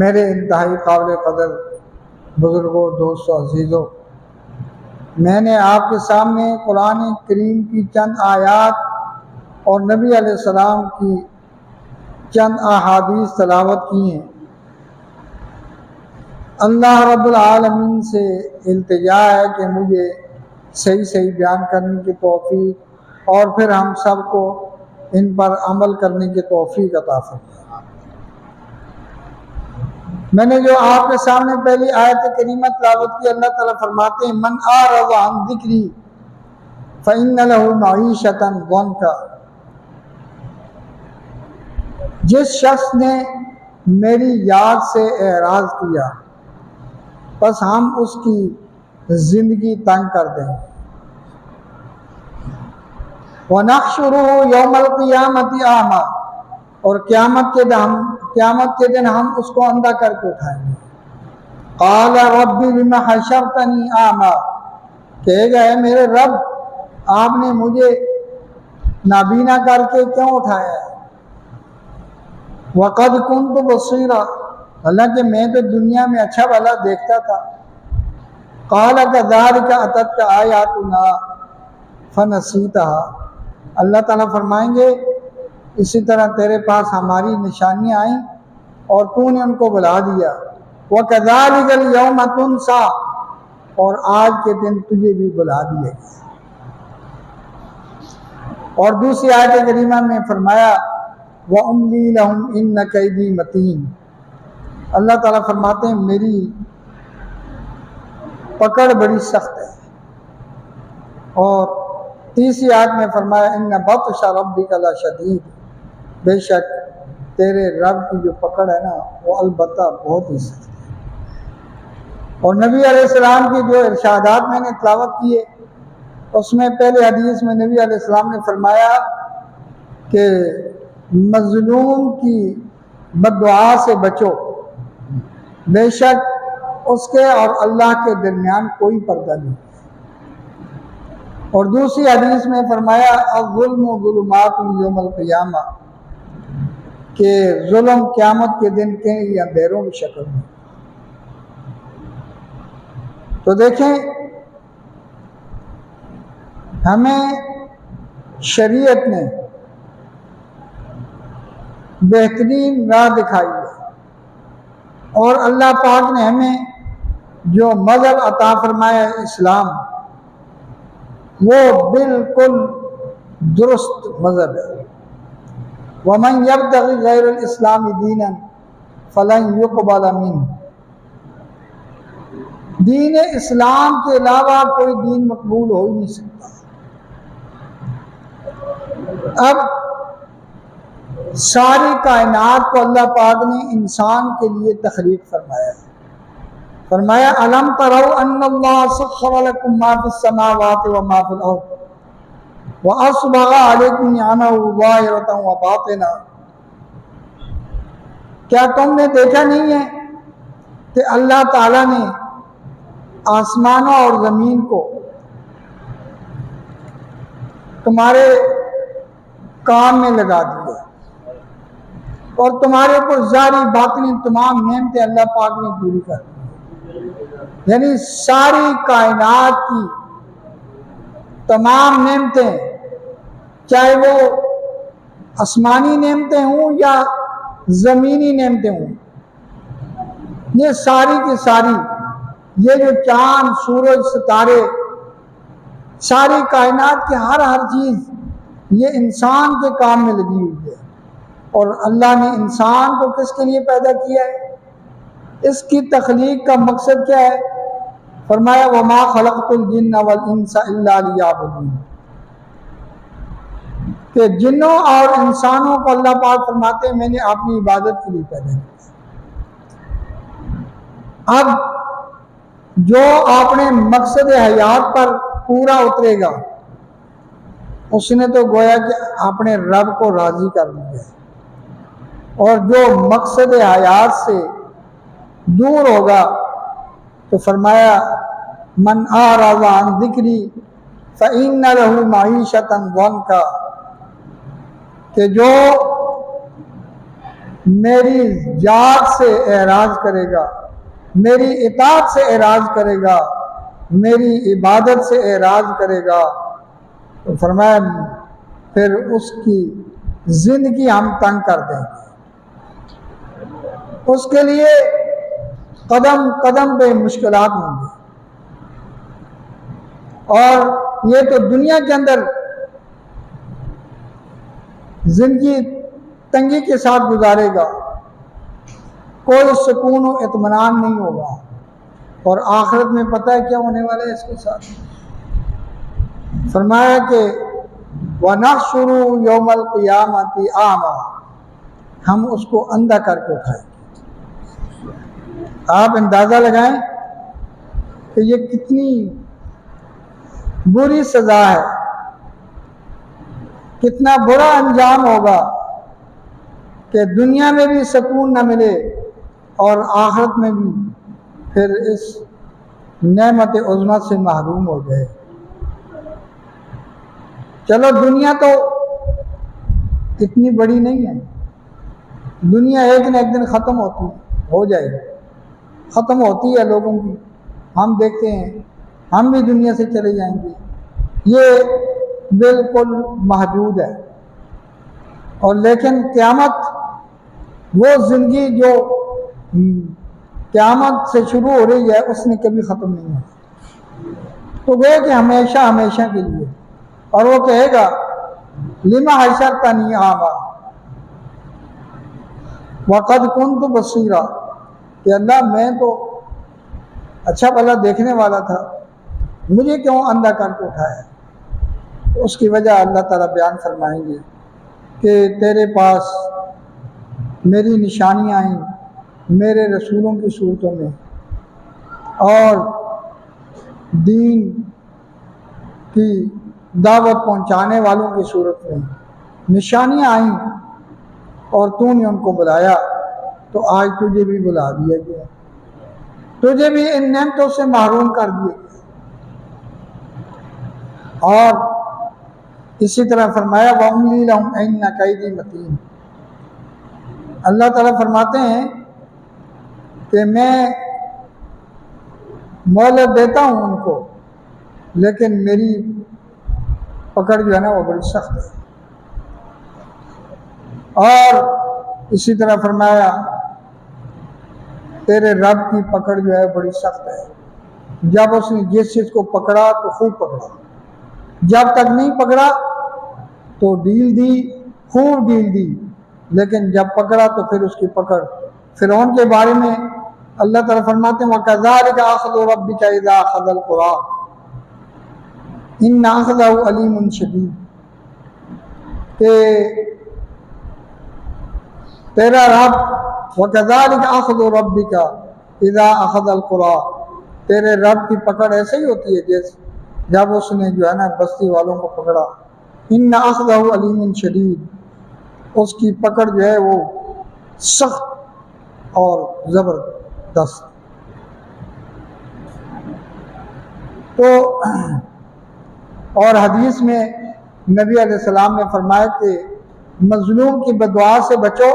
मेरे इंतहाई काबिल कदर बुजुर्गों, दोस्तों, अजीज़ों, मैंने आपके सामने कुरान करीम की चंद आयात और नबी अलैहिस्सलाम की चंद अहादीस तलावत की हैं। अल्लाह रब्बुल आलमीन से इल्तिजा है कि मुझे सही सही बयान करने की तौफीक और फिर हम सबको इन पर अमल करने की तौफीक अता फरमाए। मैंने जो आपके सामने पहली आयत करीमा तिलावत की, अल्लाह ताला फरमाते हैं मन आरज़ अन ज़िक्री फ़इन्न लहू मईशतन ज़ंका। जिस शख्स ने मेरी याद से एराज किया बस हम उसकी जिंदगी तंग कर देंगे। वनहशुरुहु यौमल क़ियामति आमा, और क़यामत के दिन हम उसको अंधा करके उठाएंगे। क़ाल रब्बि लिमा हशरतनी आमा, कहेगा है मेरे रब आपने मुझे नाबीना करके क्यों उठाया है। वक़द कुन्तु बसीरा, हालांकि मैं तो दुनिया में अच्छा भला देखता था। क़ाल कज़ालिका अततका आयातुना फ़नसीतहा, अल्लाह ताला फरमाएंगे इसी तरह तेरे पास हमारी निशानियाँ आईं और तूने उनको बुला दिया। वकज़ालिकल यौम तुनसा, और आज के दिन तुझे भी बुला दिया गया। और दूसरी आयत करीमा में फरमाया व उम्ली लहुम इन्न कैदी मतीन, अल्लाह ताला फरमाते हैं मेरी पकड़ बड़ी सख्त है। और तीसरी आयत में फरमाया इन्न बत्श रब्बिका लशदीद, बेशक तेरे रब की जो पकड़ है ना वो अलबत्ता बहुत ही सख्त है। और नबी अलैहिस्सलाम की जो इरशादात मैंने तिलावत किए उसमें पहले हदीस में नबी अलैहिस्सलाम ने फरमाया कि मजलूम की बद्दुआ से बचो, बेशक उसके और अल्लाह के दरमियान कोई पर्दा नहीं। और दूसरी हदीस में फरमाया अज़्ज़ुल्मु ज़ुलुमातुन यौमल क़ियामा, कि जुल्म क़यामत के दिन के अंधेरों की शक्ल में। तो देखें हमें शरीयत ने बेहतरीन राह दिखाई है और अल्लाह पाक ने हमें जो मज़हब अता फरमाया इस्लाम वो बिल्कुल दुरुस्त मज़हब है। वमन यब्तगी गैरल इस्लामी दीनन फलन युक़बल मिन्हु, दीन इस्लाम के अलावा कोई दीन मकबूल हो ही नहीं सकता। अब सारी कायनात को अल्लाह पाक ने इंसान के लिए तख्लीक फरमाया। फरमाया अलम तरौ अन्नल्लाह सख्खर लकुम मा फिस समावाति व मा फिल अर्द व अस्बग़ अलैकुम निअमहु ज़ाहिरतन व बातिना, क्या तुमने देखा नहीं है कि अल्लाह ताला ने आसमानों और ज़मीन को तुम्हारे काम में लगा दिया और तुम्हारे ऊपर ज़ाहिरी बातिनी तमाम नेमतें अल्लाह पाक ने पूरी कर दी। यानी सारी कायनात की तमाम नेमतें, चाहे वो आसमानी नेमतें हों या ज़मीनी नेमतें हों, ये सारी की सारी, ये जो चांद सूरज सितारे, सारी कायनात की हर चीज़ ये इंसान के काम में लगी हुई है। और अल्लाह ने इंसान को किसके लिए पैदा किया है? इसकी तख्लीक का मकसद क्या है? फरमाया वमा खलक़तुल जिन्ना वल इंसा इल्ला लियअबुदून, कि जिन्नों और इंसानों को अल्लाह पाक फरमाते हैं मैंने अपनी इबादत के लिए पैदा किया। अब जो अपने मकसद हयात पर पूरा उतरेगा उसने तो गोया कि अपने रब को राजी कर लिया, और जो मकसद हयात से दूर होगा तो फरमाया मन आरज़ा अन ज़िक्री फ़इन्न लहू मईशतन ज़ंका, कि जो मेरी जात से एराज करेगा, मेरी इताअत से एराज करेगा, मेरी इबादत से एराज करेगा, तो फरमाया फिर उसकी जिंदगी हम तंग कर देंगे, उसके लिए कदम कदम पे मुश्किलात होंगी। और ये तो दुनिया के अंदर जिंदगी तंगी के साथ गुजारेगा, कोई सुकून और इत्मीनान नहीं होगा, और आखिरत में पता है क्या होने वाला है इसके साथ? फरमाया कि वनहशुरु यौमल क़ियामति आमा, हम उसको अंधा करके उठाएंगे। आप अंदाज़ा लगाएं कि ये कितनी बुरी सज़ा है, कितना बुरा अंजाम होगा कि दुनिया में भी सुकून न मिले और आखिरत में भी फिर इस नेमत उज़्मा से महरूम हो गए। चलो दुनिया तो इतनी बड़ी नहीं है, दुनिया एक न एक दिन ख़त्म हो जाएगी, ख़त्म होती है लोगों की, हम देखते हैं हम भी दुनिया से चले जाएंगे, ये बिल्कुल महदूद है। और लेकिन क़यामत वो ज़िंदगी जो क़यामत से शुरू हो रही है उसने कभी ख़त्म नहीं होती, तो गए कि हमेशा हमेशा के लिए। और वो कहेगा लिमा हशरतनी आमा वक़द कुन्तु बसीरा, कि अल्लाह मैं तो अच्छा भला देखने वाला था, मुझे क्यों अंधा करके उठाया? तो उसकी वजह अल्लाह ताला बयान फरमाएंगे कि तेरे पास मेरी निशानियाँ आईं मेरे रसूलों की सूरतों में, और दीन की दावत पहुँचाने वालों की सूरत में निशानियाँ आईं, और तूने उनको बुलाया, तो आज तुझे भी बुला दिया गया, तुझे भी इन नेमतों से महरूम कर दिया गया। और इसी तरह फरमाया वअमली लहुम इन्न कैदी मतीन, अल्लाह ताला फरमाते हैं कि मैं मोहलत देता हूँ उनको, लेकिन मेरी पकड़ जो है ना वो बड़ी सख्त है। और इसी तरह फरमाया तेरे रब की पकड़ जो है बड़ी सख्त है, जब उसने जिस चीज़ को पकड़ा तो खूब पकड़ा, जब तक नहीं पकड़ा तो डील दी, खूब डील दी, लेकिन जब पकड़ा तो फिर उसकी पकड़। फिरौन के बारे में अल्लाह ताला फरमाते हैं वकज़ालिका अख़्ज़ु रब्बिका इज़ा अख़ज़ल क़ुरा इन्ना अख़ज़हु अलीमुन शदीद, कि तेरा रब वकज़ालिका अख़्ज़ु रब्बिका इज़ा अख़ज़ल क़ुरा, तेरे रब की पकड़ ऐसे ही होती है जैसे जब उसने जो है ना बस्ती वालों को पकड़ा। इन्ना अख़ज़हु अलीमुन शदीद, उसकी पकड़ जो है वो सख्त और ज़बरदस्त। तो और हदीस में नबी अलैहिस्सलाम ने फरमाया कि मजलूम की बदुआ से बचो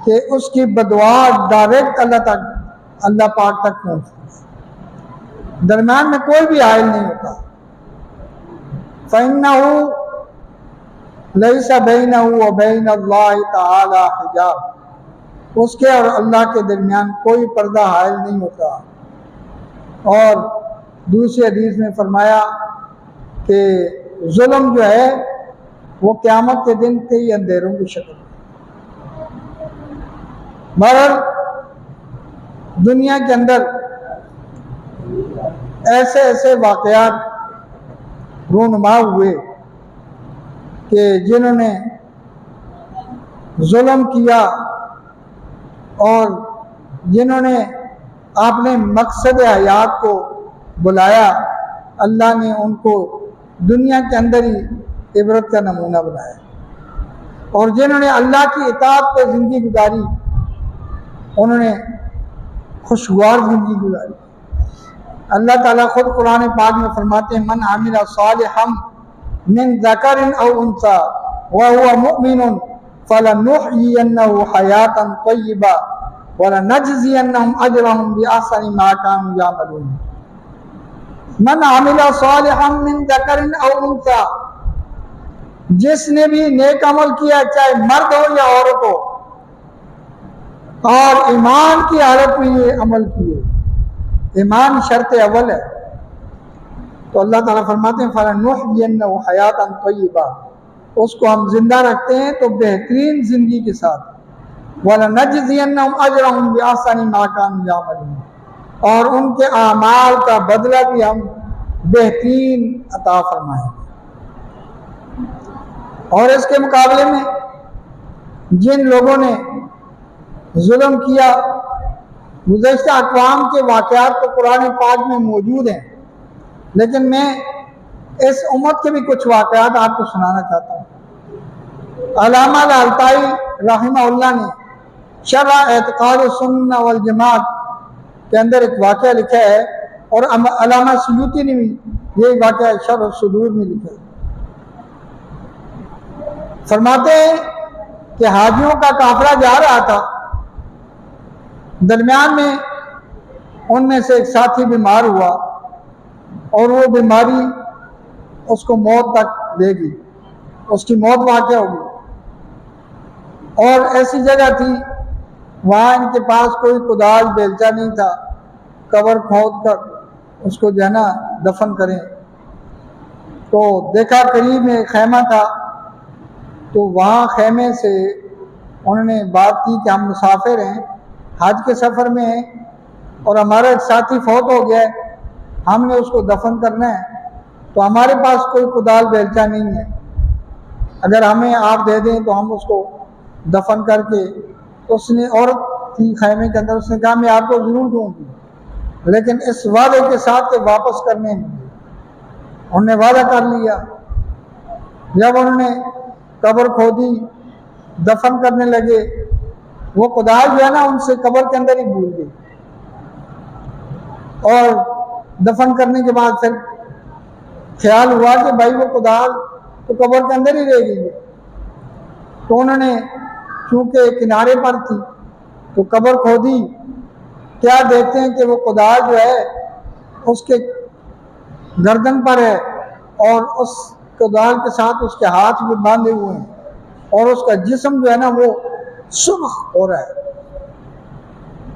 कि उसकी बदुआ डायरेक्ट अल्लाह पाक तक पहुँचती, दरम्यान में कोई भी हाइल नहीं होता। फ़इन्नहु लैसा बैनहु व बैनल्लाहि तआला हिजाब, उसके और अल्लाह के दरमियान कोई पर्दा हाइल नहीं होता। और दूसरी हदीस में फरमाया कि जुल्म जो है वो क़यामत के दिन कई अंधेरों की शक्ल। मगर दुनिया के अंदर ऐसे ऐसे वाक़यात रूनुमा हुए कि जिन्होंने जुल्म किया और जिन्होंने अपने मकसद हयात को बुलाया, अल्लाह ने उनको दुनिया के अंदर ही इबरत का नमूना बनाया। और जिन्होंने अल्लाह की इताअत पे ज़िंदगी गुजारी उन्होंने खुशगवार ज़िंदगी गुजारी। अल्लाह ताला खुद कुरान पाक में फरमाते हैं मन आमिला सालिहन मिन ज़करिन औ उन्सा व हुवा मुमिनुन फलनुहयिन्नहु हयातन तय्यिबा व लनजज़ियन्नहुम अजरहुम बिअहसनि मा कानू यामलून। मन आमिला सालिहन मिन ज़करिन औ उन्सा, जिसने भी नेक अमल किया चाहे मर्द हो या औरत हो और ईमान की हालत में ये अमल किए, ईमान शर्त अव्वल है, तो अल्लाह ताला फरमाते हैं फलनुहयिन्नहु हयातन तय्यिबा, उसको हम जिंदा रखते हैं तो बेहतरीन जिंदगी के साथ, वलनजज़ियन्नहुम अजरहुम बिअहसनि मा कानू यामलून, और उनके आमाल का बदला भी हम बेहतरीन अता फरमाएंगे। और इसके मुकाबले में जिन लोगों ने जुल्म किया, गुज़श्ता अक़वाम के वाक़यात तो कुरान पाक में मौजूद हैं, लेकिन मैं इस उम्मत के भी कुछ वाक़यात आपको सुनाना चाहता हूँ। अल्लामा लालताई रहमहुल्लाह ने शरह एतक़ाद सुन्नह वल जमात के अंदर एक वाक़या लिखा है, और अल्लामा सयूती ने भी यही वाक़या शरह सुदूर में लिखा है। फरमाते हैं कि हाजियों का काफिला जा रहा था, दरमियान में उनमें से एक साथी बीमार हुआ और वो बीमारी उसको मौत तक ले गई, उसकी मौत वाक़या हो गई। और ऐसी जगह थी वहाँ इनके पास कोई कुदाल बेलचा नहीं था, कब्र खोद कर उसको जो है ना दफन करें। तो देखा करीब में खैमा था, तो वहाँ खैमे से उन्होंने बात की कि हम मुसाफिर हैं, हज के सफ़र में हैं और हमारा एक साथी फौत हो गया है, हमने उसको दफन करना है, तो हमारे पास कोई कुदाल बेलचा नहीं है, अगर हमें आप दे दें तो हम उसको दफन करके। उसने औरत थी खैमे के अंदर, उसने कहा मैं आपको ज़रूर दूँगी, लेकिन इस वादे के साथ के वापस करने में। उन्होंने वादा कर लिया। जब उन्होंने कब्र खोदी, दफन करने लगे, वो कुदाल जो है ना उनसे कब्र के अंदर ही भूल गई, और दफन करने के बाद फिर ख्याल हुआ कि भाई वो कुदाल तो कब्र के अंदर ही रह गई है। तो उन्होंने चूंकि किनारे पर थी तो कब्र खोदी, क्या देखते हैं कि वो कुदाल जो है उसके गर्दन पर है और उस कुदाल के साथ उसके हाथ भी बांधे हुए हैं और उसका जिस्म जो है ना वो सुर्ख हो रहा है।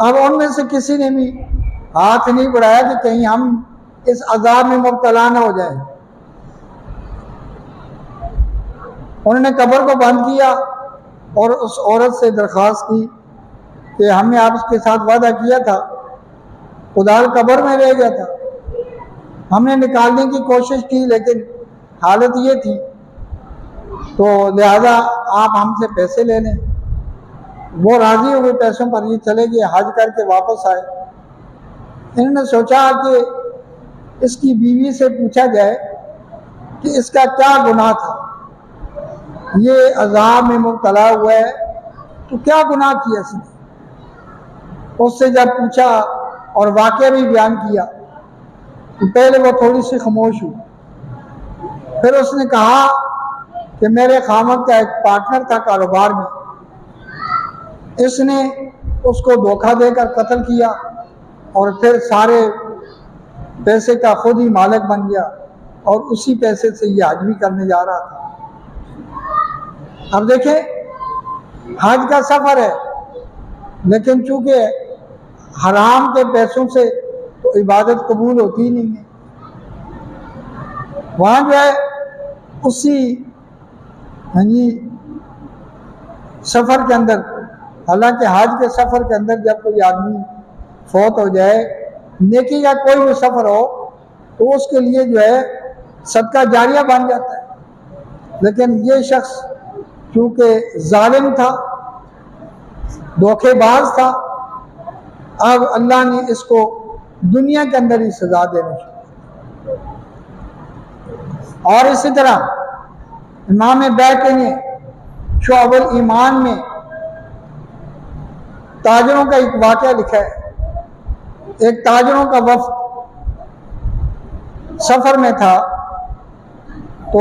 अब उनमें से किसी ने भी हाथ नहीं बढ़ाया कि कहीं हम इस अजाब में मुब्तला न हो जाए। उन्होंने कब्र को बंद किया और उस औरत से दरख्वास्त की कि हमने आपके साथ वादा किया था, उधार कब्र में रह गया था, हमने निकालने की कोशिश की लेकिन हालत ये थी, तो लिहाजा आप हमसे पैसे ले लें। वो राज़ी हुए पैसों पर, ये चले गए, हज करके वापस आए। इन्होंने सोचा कि इसकी बीवी से पूछा जाए कि इसका क्या गुनाह था, ये अज़ाब में मुब्तला हुआ है, तो क्या गुनाह किया इसने। उससे जब पूछा और वाक़या भी बयान किया तो पहले वो थोड़ी सी खामोश हुई। फिर उसने कहा कि मेरे खामद का एक पार्टनर था कारोबार में, इसने उसको धोखा देकर कत्ल किया और फिर सारे पैसे का खुद ही मालिक बन गया और उसी पैसे से ये हज भी करने जा रहा था। अब देखें, हज का सफ़र है, लेकिन चूंकि हराम के पैसों से तो इबादत कबूल होती ही नहीं है। वहाँ जो है उसी सफ़र के अंदर, हालांकि हज के सफ़र के अंदर जब कोई आदमी फौत हो जाए, नेकी का कोई भी सफ़र हो, तो उसके लिए जो है सदका जारिया बन जाता है। लेकिन ये शख्स चूँकि जालिम था, धोखेबाज था, अब अल्लाह ने इसको दुनिया के अंदर ही सजा देनी चाहिए। और इसी तरह इमाम बैहक़ी ने शुअबुल ईमान में ताजरों का एक वाक़या लिखा है। एक ताजरों का वफ़द सफ़र में था, तो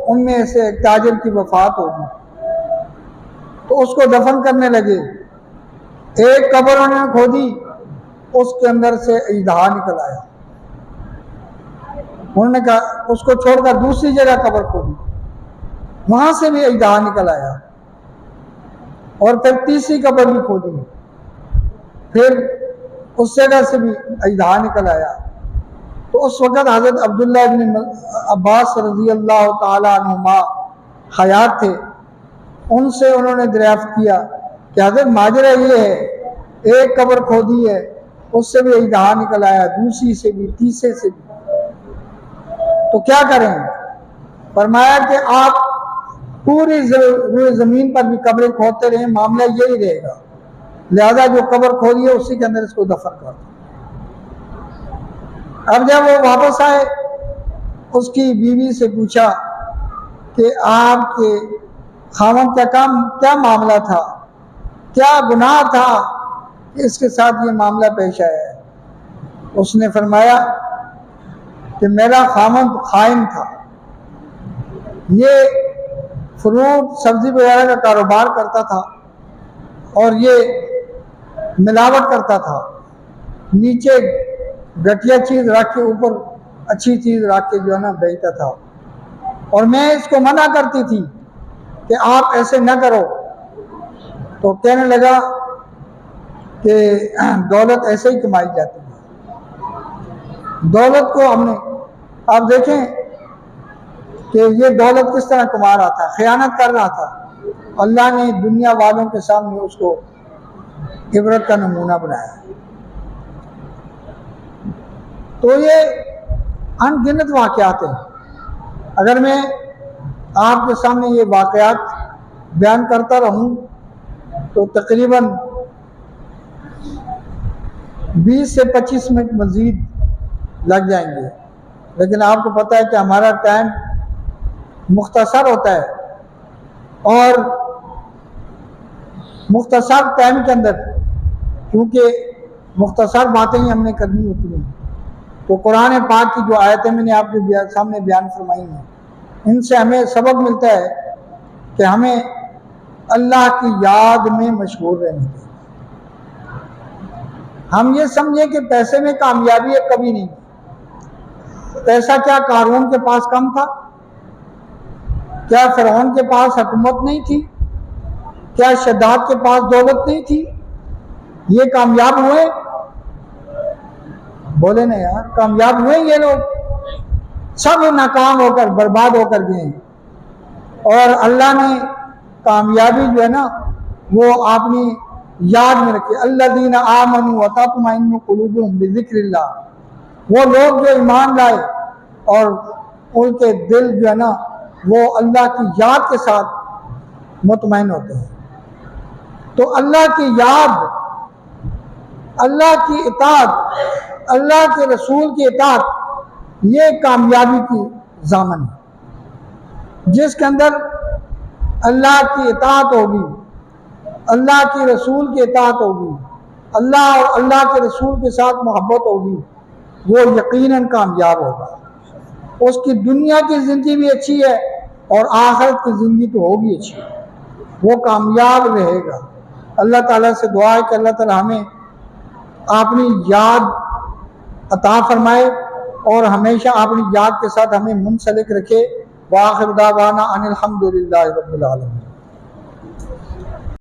उनमें से एक ताजर की वफ़ात हो गई, तो उसको दफन करने लगे। एक कब्र उन्होंने खोदी, उसके अंदर से इजहा निकल आया। उन्होंने कहा, उसको छोड़कर दूसरी जगह कब्र खोदी, वहां से भी इजहा निकल आया, और फिर तीसरी कब्र भी खोदी, फिर उस जगह से भी इजहा निकल आया। तो उस वक़्त हज़रत अब्दुल्लाह इब्न अब्बास रज़ी अल्लाह ताला अन्हुमा हयात थे। उनसे उन्होंने दरियाफ्त किया कि हज़रत माजरा ये है, एक कब्र खोदी है, उससे भी इजहा निकल आया, दूसरी से भी, तीसरे से भी, तो क्या करें। फरमाया कि आप पूरी ज़मीन पर भी कब्रें खोदते रहें, मामला यही रहेगा, लिहाजा जो कब्र खोदी है उसी के अंदर इसको दफन कर दो। अब जब वो वापस आए, उसकी बीवी से पूछा कि आपके खामद का काम क्या मामला था, क्या गुनाह था कि इसके साथ ये मामला पेश आया है। उसने फरमाया कि मेरा खामद खाइन था, ये फ्रूट सब्जी वगैरह का कारोबार करता था और ये मिलावट करता था, नीचे घटिया चीज़ रख के ऊपर अच्छी चीज़ रख के जो है ना बेचता था, और मैं इसको मना करती थी कि आप ऐसे न करो। तो कहने लगा कि दौलत ऐसे ही कमाई जाती है। दौलत को हमने, आप देखें कि ये दौलत किस तरह कमा रहा था, खयानत कर रहा था। अल्लाह ने दुनिया वालों के सामने उसको इबरत का नमूना बनाया। तो ये अनगिनत वाक़यात हैं। अगर मैं आपके सामने ये वाक़यात बयान करता रहूं तो तकरीबन 20 से 25 मिनट मज़ीद लग जाएंगे, लेकिन आपको पता है कि हमारा टाइम मुख्तसर होता है, और मुख्तसर टाइम के अंदर क्योंकि मुख्तसर बातें ही हमने करनी होती हैं, तो कुरान पाक की जो आयतें मैंने आपके सामने बयान फरमाई हैं, इनसे हमें सबक मिलता है कि हमें अल्लाह की याद में मशगूल रहना चाहिए। हम ये समझें कि पैसे में कामयाबी है, कभी नहीं। पैसा क्या कारून के पास कम था? क्या फिरौन के पास हुकूमत नहीं थी? क्या शद्दाद के पास दौलत नहीं थी? ये कामयाब हुए? बोले ना यार, कामयाब हुए ये लोग? सब नाकाम होकर बर्बाद होकर गए। और अल्लाह ने कामयाबी जो है ना वो आपने याद में रखी। अल्लज़ीना आमनू व तत्मइन्नु कुलूबुहुम बिज़िक्रिल्लाह, वो लोग जो ईमान लाए और उनके दिल जो है ना वो अल्लाह की याद के साथ मुतमईन होते हैं। तो अल्लाह की याद, अल्लाह की इताअत, अल्लाह के रसूल की इताअत, ये कामयाबी की ज़ामन है। जिसके अंदर अल्लाह की इताअत होगी, अल्लाह की रसूल की इताअत होगी, अल्लाह और अल्लाह के रसूल के साथ मोहब्बत होगी, वो यकीनन कामयाब होगा। उसकी दुनिया की ज़िंदगी भी अच्छी है और आखिरत की ज़िंदगी तो होगी अच्छी, वो कामयाब रहेगा। अल्लाह ताला से दुआ है कि अल्लाह ताला हमें अपनी याद अता फरमाए और हमेशा अपनी याद के साथ हमें मुंसलिक रखे। व आखिर दावाना अनिल हम्दुलिल्लाहि रब्बिल आलमीन।